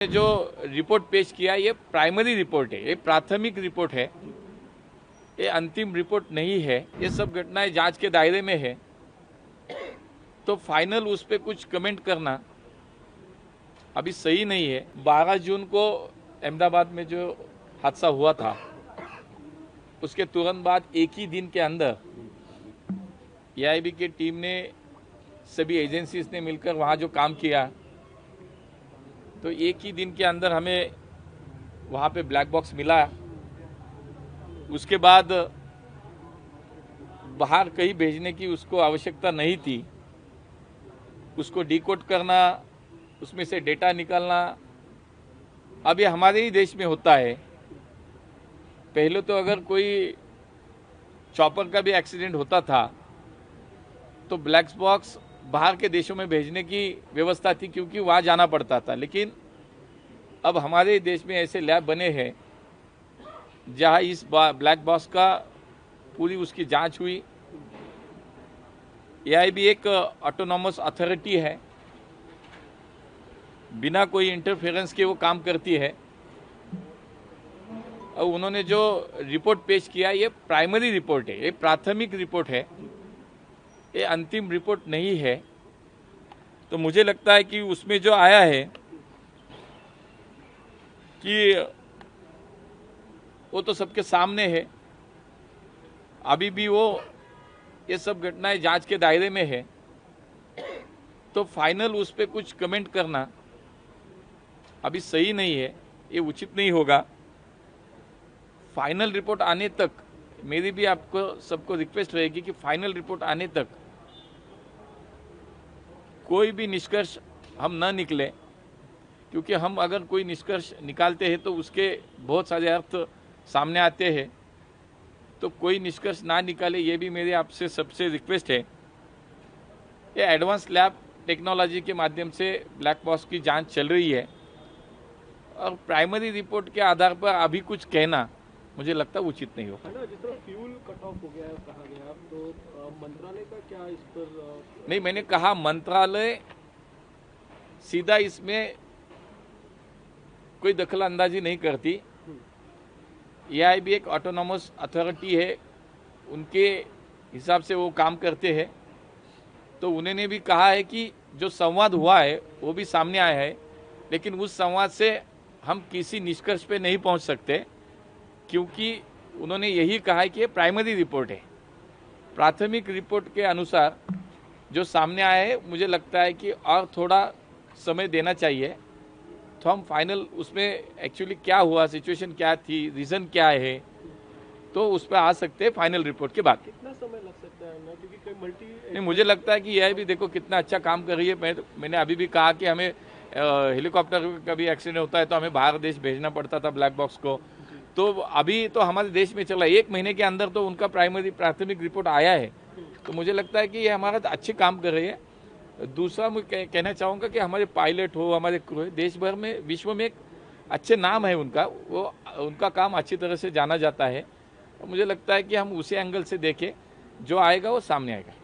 जो रिपोर्ट पेश किया ये प्राइमरी रिपोर्ट है, ये प्राथमिक रिपोर्ट है, ये अंतिम रिपोर्ट नहीं है। ये सब घटनाएं जांच के दायरे में है, तो फाइनल उस पर कुछ कमेंट करना अभी सही नहीं है। 12 जून को अहमदाबाद में जो हादसा हुआ था, उसके तुरंत बाद एक ही दिन के अंदर एआईबी की टीम ने, सभी एजेंसीज ने मिलकर वहाँ जो काम किया, तो एक ही दिन के अंदर हमें वहाँ पे ब्लैक बॉक्स मिला। उसके बाद बाहर कहीं भेजने की उसको आवश्यकता नहीं थी। उसको डिकोड करना, उसमें से डेटा निकालना, अब ये हमारे ही देश में होता है। पहले तो अगर कोई चॉपर का भी एक्सीडेंट होता था तो ब्लैक बॉक्स बाहर के देशों में भेजने की व्यवस्था थी, क्योंकि वहाँ जाना पड़ता था। लेकिन अब हमारे देश में ऐसे लैब बने हैं जहाँ इस ब्लैक बॉक्स का पूरी उसकी जांच हुई। एआईबी एक ऑटोनॉमस अथॉरिटी है, बिना कोई इंटरफेरेंस के वो काम करती है। और उन्होंने जो रिपोर्ट पेश किया ये प्राइमरी रिपोर्ट है, ये प्राथमिक रिपोर्ट है, ये अंतिम रिपोर्ट नहीं है। तो मुझे लगता है कि उसमें जो आया है कि वो तो सबके सामने है। अभी भी वो ये सब घटनाएं जांच के दायरे में है, तो फाइनल उस पर कुछ कमेंट करना अभी सही नहीं है, ये उचित नहीं होगा। फाइनल रिपोर्ट आने तक मेरी भी आपको सबको रिक्वेस्ट रहेगी कि फाइनल रिपोर्ट आने तक कोई भी निष्कर्ष हम न निकले, क्योंकि हम अगर कोई निष्कर्ष निकालते हैं तो उसके बहुत सारे अर्थ सामने आते हैं। तो कोई निष्कर्ष ना निकाले, ये भी मेरी आपसे सबसे रिक्वेस्ट है। ये एडवांस लैब टेक्नोलॉजी के माध्यम से ब्लैक बॉक्स की जांच चल रही है, और प्राइमरी रिपोर्ट के आधार पर अभी कुछ कहना मुझे लगता है उचित नहीं होगा। जिस तरह फ्यूल कट ऑफ हो गया है कहा गया, तो मंत्रालय का क्या इस पर? नहीं, मैंने कहा मंत्रालय सीधा इसमें कोई दखल अंदाजी नहीं करती। एआईबी एक ऑटोनॉमस अथॉरिटी है, उनके हिसाब से वो काम करते हैं। तो उन्होंने भी कहा है कि जो संवाद हुआ है वो भी सामने आया है, लेकिन उस संवाद से हम किसी निष्कर्ष पे नहीं पहुंच सकते, क्योंकि उन्होंने यही कहा है कि ये प्राइमरी रिपोर्ट है। प्राथमिक रिपोर्ट के अनुसार जो सामने आया है, मुझे लगता है कि और थोड़ा समय देना चाहिए, तो हम फाइनल उसमें एक्चुअली क्या हुआ, सिचुएशन क्या थी, रीज़न क्या है, तो उस पर आ सकते हैं फाइनल रिपोर्ट के बाद। कितना समय लग सकता है ना, क्योंकि कई मल्टी नहीं, मुझे लगता है कि यह भी देखो कितना अच्छा काम कर रही है। मैंने अभी भी कहा कि हमें हेलीकॉप्टर का भी एक्सीडेंट होता है तो हमें बाहर देश भेजना पड़ता था ब्लैक बॉक्स को, तो अभी तो हमारे देश में चला, 1 महीने के अंदर तो उनका प्राथमिक रिपोर्ट आया है। तो मुझे लगता है कि ये हमारा अच्छे काम कर रही है। दूसरा मैं कहना चाहूँगा कि हमारे पायलट हो, हमारे क्रू, देश भर में, विश्व में एक अच्छे नाम है उनका, वो उनका काम अच्छी तरह से जाना जाता है। मुझे लगता है कि हम उसी एंगल से देखें, जो आएगा वो सामने आएगा।